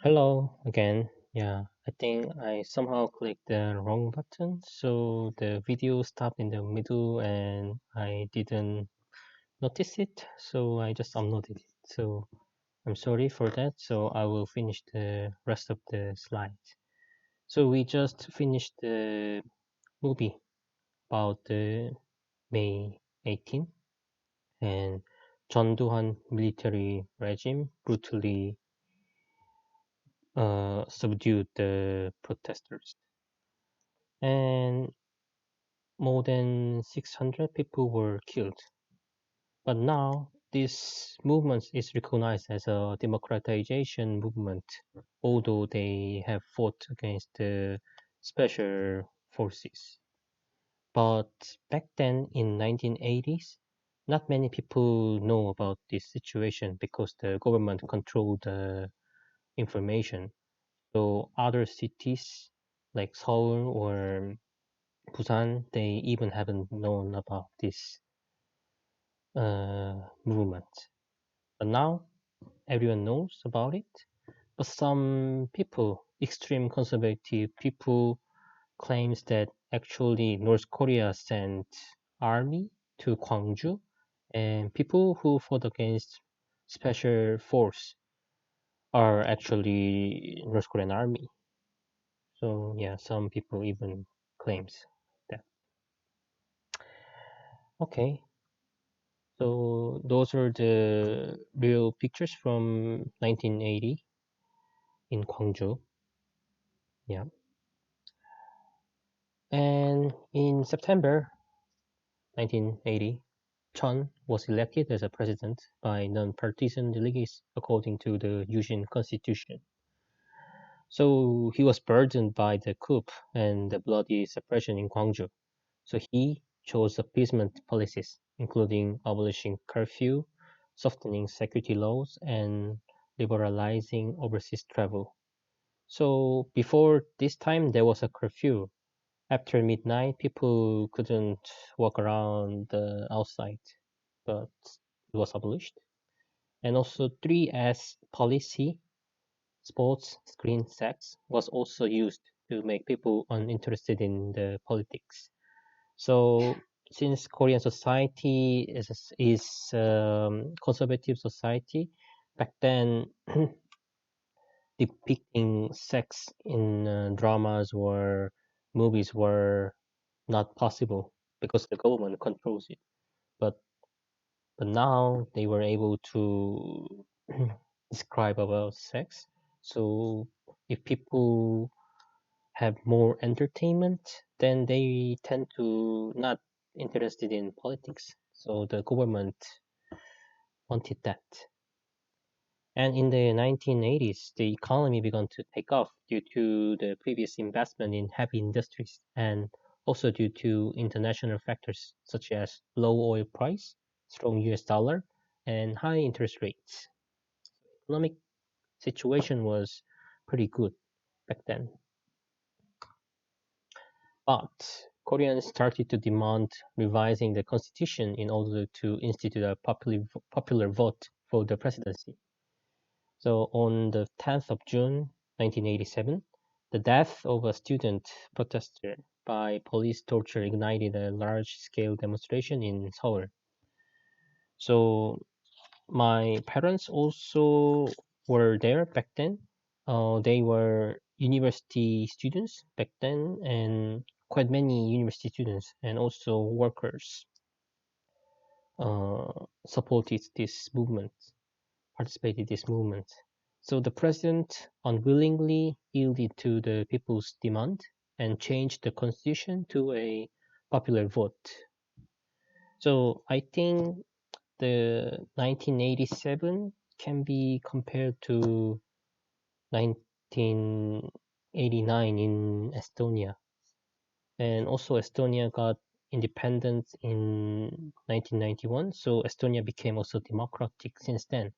Hello again. Yeah, I think I somehow clicked the wrong button, so the video stopped in the middle and I didn't notice it, so I just uploaded it. So I'm sorry for that. So I will finish the rest of the slides. So we just finished the movie about the May 18th and 전두환 military regime brutally subdued the protesters. And more than 600 people were killed. But now this movement is recognized as a democratization movement, although they have fought against the special forces. But back then in 1980s, not many people know about this situation because the government controlled the information. So other cities like Seoul or Busan, they even haven't known about this movement. But now everyone knows about it. But some people, extreme conservative people, claims that actually North Korea sent army to Gwangju, and people who fought against special force are actually North Korean army. So yeah, some people even claims that. Okay, so those are the real pictures from 1980 in Gwangju. Yeah. And in September 1980, Chun was elected as a president by non-partisan delegates according to the Yushin constitution. So he was burdened by the coup and the bloody suppression in Gwangju. So he chose appeasement policies, including abolishing curfew, softening security laws, and liberalizing overseas travel. So before this time, there was a curfew. After midnight, people couldn't walk around the outside, but it was abolished. And also 3S policy, sports screen sex, was also used to make people uninterested in the politics. So since Korean society is conservative society, back then depicting sex in dramas or movies were not possible because the government controls it. But but now they were able to describe about sex. So if people have more entertainment, then they tend to not interested in politics. So the government wanted that. And in the 1980s, the economy began to take off due to the previous investment in heavy industries and also due to international factors such as low oil price, strong US dollar, and high interest rates. Economic situation was pretty good back then. But Koreans started to demand revising the constitution in order to institute a popular vote for the presidency. So on the 10th of June 1987, the death of a student protester by police torture ignited a large-scale demonstration in Seoul. So my parents also were there back then. They were university students back then, and quite many university students and also workers supported this movement, participated in this movement. So the president unwillingly yielded to the people's demand and changed the constitution to a popular vote. So I think the 1987 can be compared to 1989 in Estonia. And also Estonia got independence in 1991, so Estonia became also democratic since then.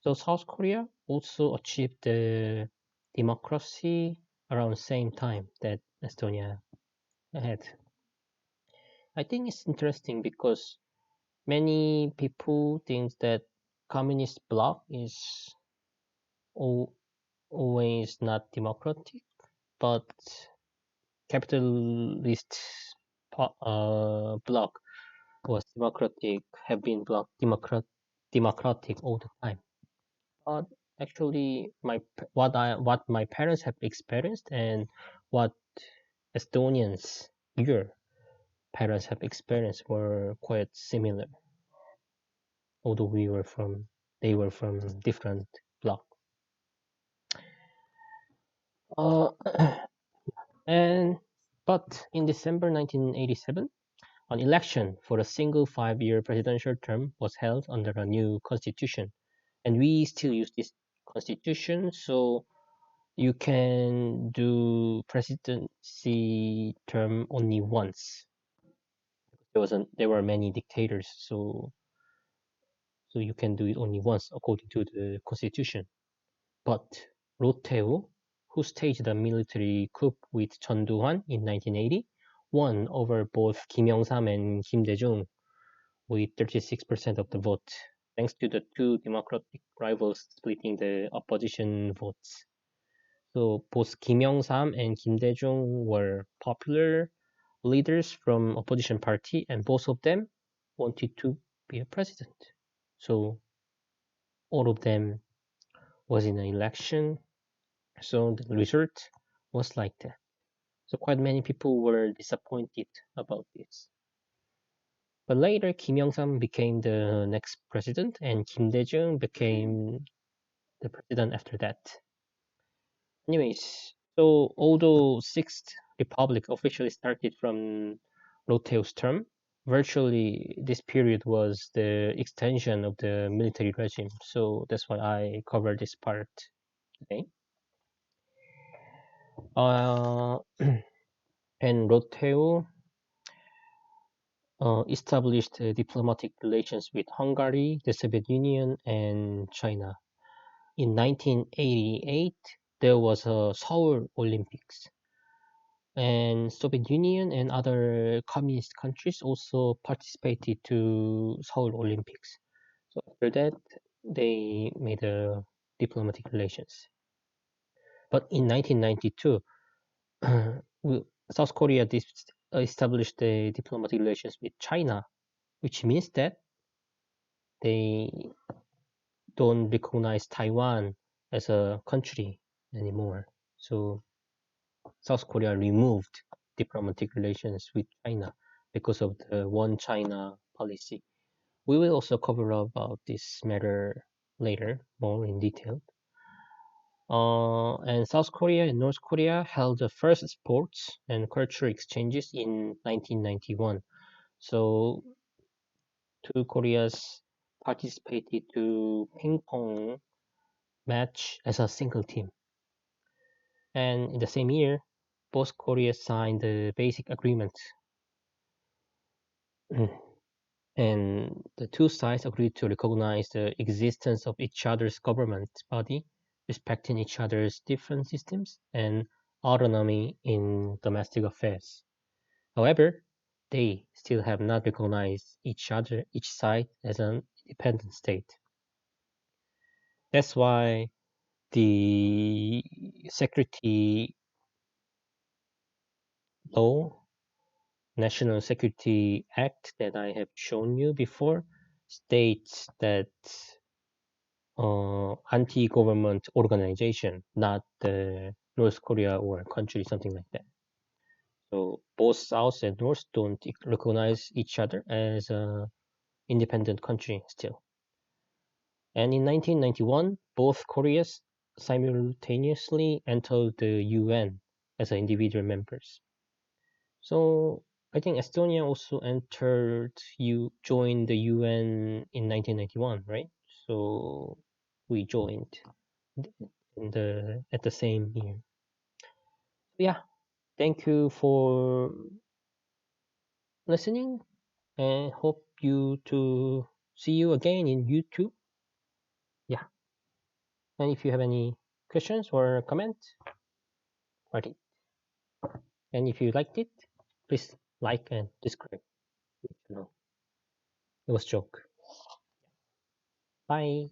So South Korea also achieved the democracy around the same time that Estonia had. I think it's interesting because many people think that communist bloc is all always not democratic, but capitalist bloc was democratic, have been democratic all the time. But actually, what my parents have experienced and what Estonians, your parents have experienced were quite similar, although they were from different bloc. Uh, and but in December 1987, an election for a single 5-year presidential term was held under a new constitution, and we still use this constitution. So you can do presidency term only once. There were many dictators, so you can do it only once according to the constitution. But Rohteo, who staged a military coup with Chun in 1980, won over both Kim Young-sam and Kim Dae-jung with 36% of the vote, thanks to the two democratic rivals splitting the opposition votes. So both Kim Young-sam and Kim Dae-jung were popular leaders from opposition party, and both of them wanted to be a president. So all of them was in an election. So the result was like that. So quite many people were disappointed about this. But later, Kim Young-sam became the next president, and Kim Dae-jung became the president after that. Anyways, so although Sixth Republic officially started from Rohteo's term, virtually this period was the extension of the military regime. So that's why I covered this part today. Uh, and Rohteo established diplomatic relations with Hungary, the Soviet Union, and China. In 1988, there was a Seoul Olympics, and Soviet Union and other communist countries also participated to Seoul Olympics. So after that, they made diplomatic relations. But in 1992, South Korea established the diplomatic relations with China, which means that they don't recognize Taiwan as a country anymore. So South Korea removed diplomatic relations with China because of the One China policy. We will also cover about this matter later, more in detail. And South Korea and North Korea held the first sports and cultural exchanges in 1991. So two Koreas participated to ping pong match as a single team. And in the same year, both Koreas signed the basic agreement. And the two sides agreed to recognize the existence of each other's government body, respecting each other's different systems, and autonomy in domestic affairs. However, they still have not recognized each side as an independent state. That's why the security law, National Security Act that I have shown you before, states that anti-government organization, not the North Korea or country, something like that. So both South and North don't recognize each other as an independent country still. And in 1991, both Koreas simultaneously entered the UN as individual members. So I think Estonia also joined the UN in 1991, right? So we joined at the same year. Yeah, thank you for listening, and hope you to see you again in YouTube. Yeah, and if you have any questions or comments, write it. And if you liked it, please like and subscribe. You know, it was joke. Bye.